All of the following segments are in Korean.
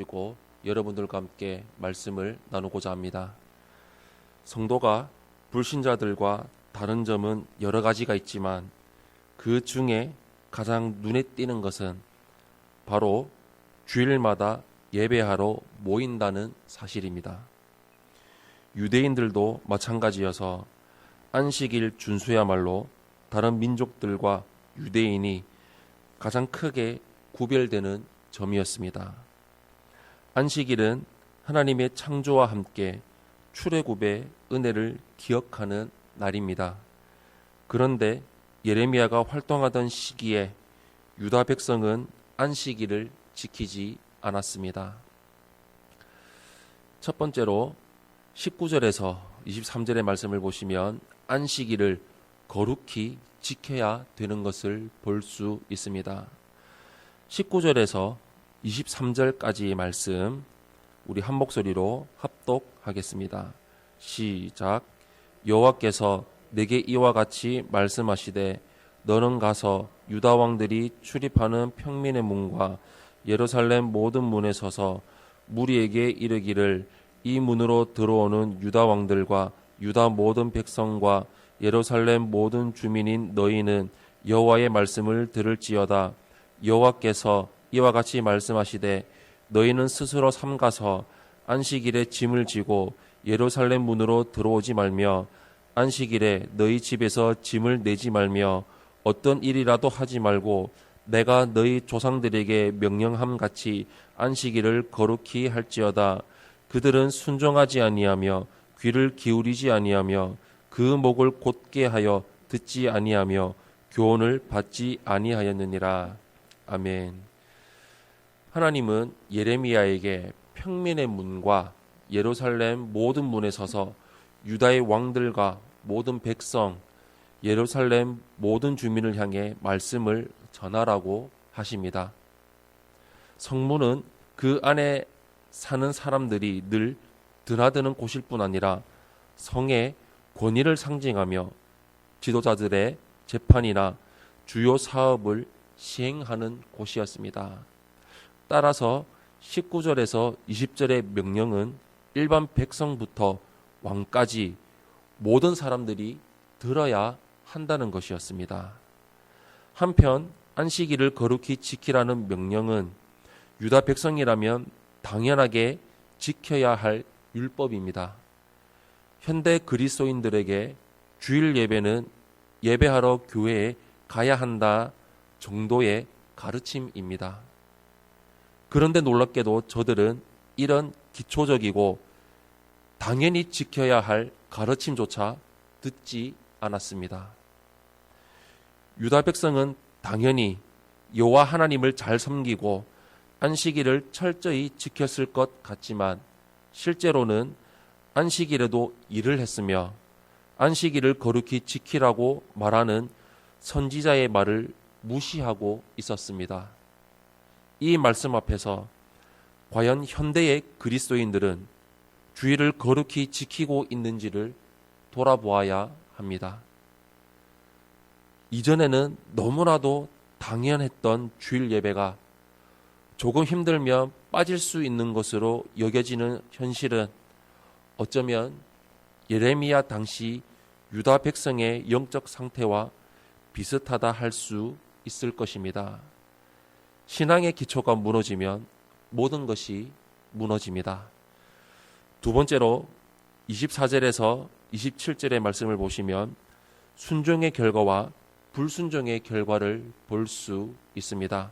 그리고 여러분들과 함께 말씀을 나누고자 합니다. 성도가 불신자들과 다른 점은 여러 가지가 있지만 그 중에 가장 눈에 띄는 것은 바로 주일마다 예배하러 모인다는 사실입니다. 유대인들도 마찬가지여서 안식일 준수야말로 다른 민족들과 유대인이 가장 크게 구별되는 점이었습니다. 안식일은 하나님의 창조와 함께 출애굽의 은혜를 기억하는 날입니다. 그런데 예레미야가 활동하던 시기에 유다 백성은 안식일을 지키지 않았습니다. 첫 번째로 19절에서 23절의 말씀을 보시면 안식일을 거룩히 지켜야 되는 것을 볼 수 있습니다. 19절에서 23절까지의 말씀 우리 한 목소리로 합독하겠습니다. 시작. 여호와께서 내게 이와 같이 말씀하시되 너는 가서 유다 왕들이 출입하는 평민의 문과 예루살렘 모든 문에 서서 무리에게 이르기를 이 문으로 들어오는 유다 왕들과 유다 모든 백성과 예루살렘 모든 주민인 너희는 여호와의 말씀을 들을지어다. 여호와께서 이와 같이 말씀하시되 너희는 스스로 삼가서 안식일에 짐을 지고 예루살렘 문으로 들어오지 말며 안식일에 너희 집에서 짐을 내지 말며 어떤 일이라도 하지 말고 내가 너희 조상들에게 명령함 같이 안식일을 거룩히 할지어다. 그들은 순종하지 아니하며 귀를 기울이지 아니하며 그 목을 곧게 하여 듣지 아니하며 교훈을 받지 아니하였느니라. 아멘. 하나님은 예레미야에게 평민의 문과 예루살렘 모든 문에 서서 유다의 왕들과 모든 백성, 예루살렘 모든 주민을 향해 말씀을 전하라고 하십니다. 성문은 그 안에 사는 사람들이 늘 드나드는 곳일 뿐 아니라 성의 권위를 상징하며 지도자들의 재판이나 주요 사업을 시행하는 곳이었습니다. 따라서 19절에서 20절의 명령은 일반 백성부터 왕까지 모든 사람들이 들어야 한다는 것이었습니다. 한편 안식일을 거룩히 지키라는 명령은 유다 백성이라면 당연하게 지켜야 할 율법입니다. 현대 그리스도인들에게 주일 예배는 예배하러 교회에 가야 한다 정도의 가르침입니다. 그런데 놀랍게도 저들은 이런 기초적이고 당연히 지켜야 할 가르침조차 듣지 않았습니다. 유다 백성은 당연히 여호와 하나님을 잘 섬기고 안식일을 철저히 지켰을 것 같지만 실제로는 안식일에도 일을 했으며 안식일을 거룩히 지키라고 말하는 선지자의 말을 무시하고 있었습니다. 이 말씀 앞에서 과연 현대의 그리스도인들은 주일을 거룩히 지키고 있는지를 돌아보아야 합니다. 이전에는 너무나도 당연했던 주일 예배가 조금 힘들면 빠질 수 있는 것으로 여겨지는 현실은 어쩌면 예레미야 당시 유다 백성의 영적 상태와 비슷하다 할 수 있을 것입니다. 신앙의 기초가 무너지면 모든 것이 무너집니다. 두 번째로 24절에서 27절의 말씀을 보시면 순종의 결과와 불순종의 결과를 볼 수 있습니다.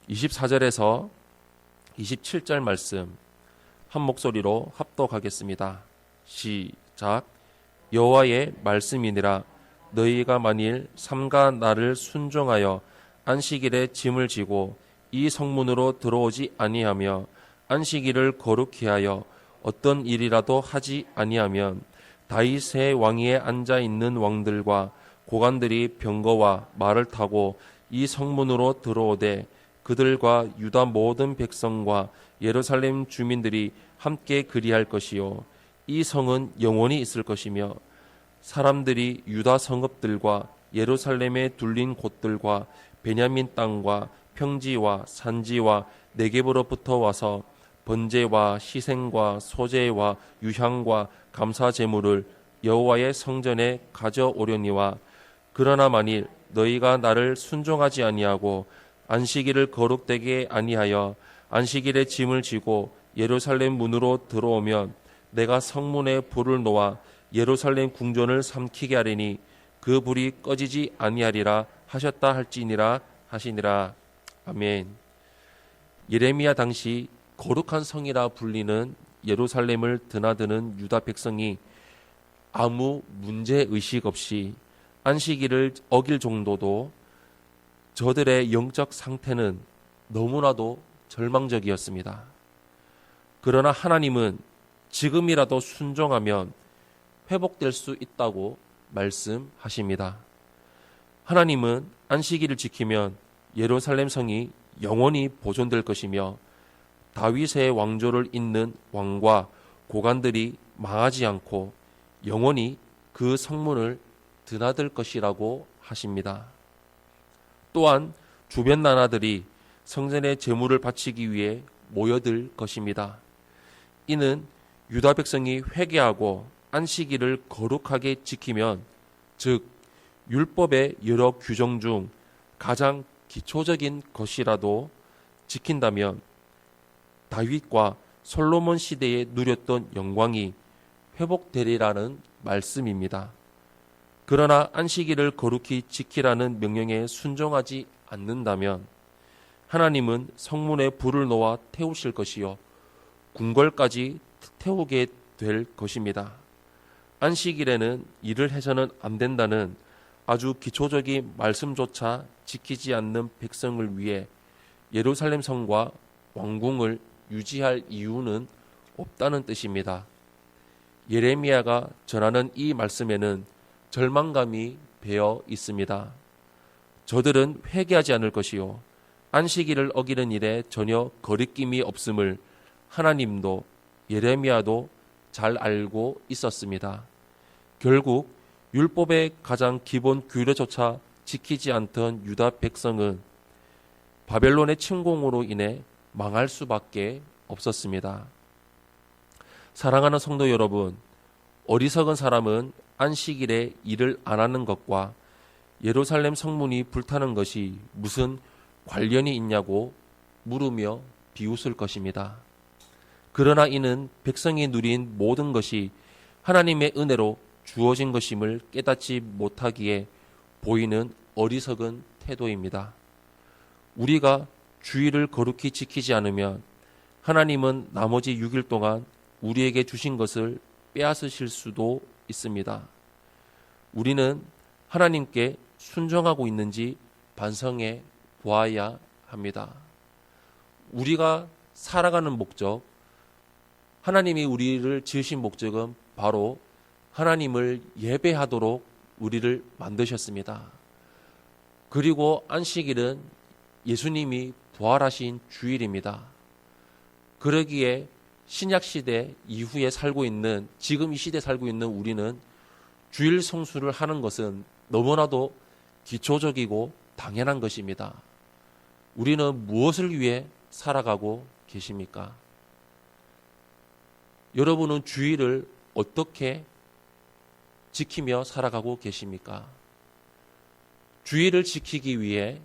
24절에서 27절 말씀 한 목소리로 합독하겠습니다. 시작. 여호와의 말씀이니라 너희가 만일 삼가 나를 순종하여 안식일에 짐을 지고 이 성문으로 들어오지 아니하며 안식일을 거룩히 하여 어떤 일이라도 하지 아니하면 다윗의 왕위에 앉아 있는 왕들과 고관들이 병거와 말을 타고 이 성문으로 들어오되 그들과 유다 모든 백성과 예루살렘 주민들이 함께 그리할 것이요 이 성은 영원히 있을 것이며 사람들이 유다 성읍들과 예루살렘에 둘린 곳들과 베냐민 땅과 평지와 산지와 내게로부터 와서 번제와 희생과 소제와 유향과 감사 제물을 여호와의 성전에 가져오려니와 그러나 만일 너희가 나를 순종하지 아니하고 안식일을 거룩되게 아니하여 안식일에 짐을 지고 예루살렘 문으로 들어오면 내가 성문에 불을 놓아 예루살렘 궁전을 삼키게 하리니 그 불이 꺼지지 아니하리라 하셨다 할지니라 하시니라. 아멘. 예레미야 당시 거룩한 성이라 불리는 예루살렘을 드나드는 유다 백성이 아무 문제의식 없이 안식일을 어길 정도도 저들의 영적 상태는 너무나도 절망적이었습니다. 그러나 하나님은 지금이라도 순종하면 회복될 수 있다고 말씀하십니다. 하나님은 안식일을 지키면 예루살렘 성이 영원히 보존될 것이며 다윗의 왕조를 잇는 왕과 고관들이 망하지 않고 영원히 그 성문을 드나들 것이라고 하십니다. 또한 주변 나라들이 성전에 제물을 바치기 위해 모여들 것입니다. 이는 유다 백성이 회개하고 안식일을 거룩하게 지키면, 즉 율법의 여러 규정 중 가장 기초적인 것이라도 지킨다면 다윗과 솔로몬 시대에 누렸던 영광이 회복되리라는 말씀입니다. 그러나 안식일을 거룩히 지키라는 명령에 순종하지 않는다면 하나님은 성문에 불을 놓아 태우실 것이요 궁궐까지 태우게 될 것입니다. 안식일에는 일을 해서는 안 된다는 아주 기초적인 말씀조차 지키지 않는 백성을 위해 예루살렘 성과 왕궁을 유지할 이유는 없다는 뜻입니다. 예레미야가 전하는 이 말씀에는 절망감이 배어 있습니다. 저들은 회개하지 않을 것이요 안식일을 어기는 일에 전혀 거리낌이 없음을 하나님도 예레미야도 잘 알고 있었습니다. 결국 율법의 가장 기본 규례조차 지키지 않던 유다 백성은 바벨론의 침공으로 인해 망할 수밖에 없었습니다. 사랑하는 성도 여러분, 어리석은 사람은 안식일에 일을 안 하는 것과 예루살렘 성문이 불타는 것이 무슨 관련이 있냐고 물으며 비웃을 것입니다. 그러나 이는 백성이 누린 모든 것이 하나님의 은혜로 주어진 것임을 깨닫지 못하기에 보이는 어리석은 태도입니다. 우리가 주일을 거룩히 지키지 않으면 하나님은 나머지 6일 동안 우리에게 주신 것을 빼앗으실 수도 있습니다. 우리는 하나님께 순종하고 있는지 반성해 보아야 합니다. 우리가 살아가는 목적, 하나님이 우리를 지으신 목적은 바로 하나님을 예배하도록 우리를 만드셨습니다. 그리고 안식일은 예수님이 부활하신 주일입니다. 그러기에 신약시대 이후에 살고 있는, 지금 이 시대에 살고 있는 우리는 주일 성수를 하는 것은 너무나도 기초적이고 당연한 것입니다. 우리는 무엇을 위해 살아가고 계십니까? 여러분은 주일을 어떻게 지키며 살아가고 계십니까? 주일을 지키기 위해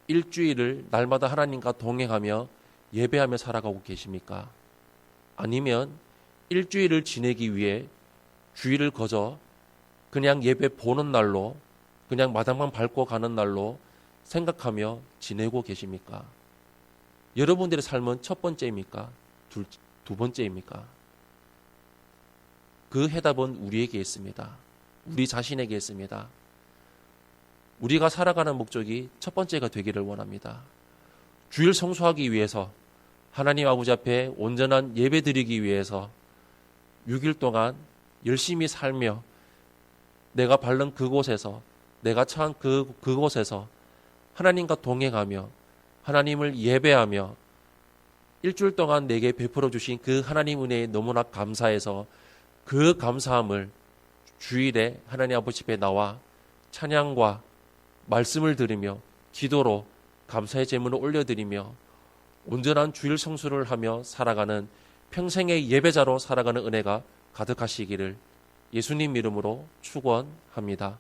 일주일을 날마다 하나님과 동행하며 예배하며 살아가고 계십니까? 아니면 일주일을 지내기 위해 주일을 거저 그냥 예배 보는 날로, 그냥 마당만 밟고 가는 날로 생각하며 지내고 계십니까? 여러분들의 삶은 첫 번째입니까? 두 번째입니까? 그 해답은 우리에게 있습니다. 우리 자신에게 있습니다. 우리가 살아가는 목적이 첫 번째가 되기를 원합니다. 주일 성수하기 위해서, 하나님 아버지 앞에 온전한 예배 드리기 위해서 6일 동안 열심히 살며 내가 밟는 그곳에서, 내가 처한 그곳에서 하나님과 동행하며 하나님을 예배하며 일주일 동안 내게 베풀어 주신 그 하나님 은혜에 너무나 감사해서 그 감사함을 주일에 하나님 아버지 앞에 나와 찬양과 말씀을 들으며 기도로 감사의 제물을 올려드리며 온전한 주일 성수를 하며 살아가는 평생의 예배자로 살아가는 은혜가 가득하시기를 예수님 이름으로 축원합니다.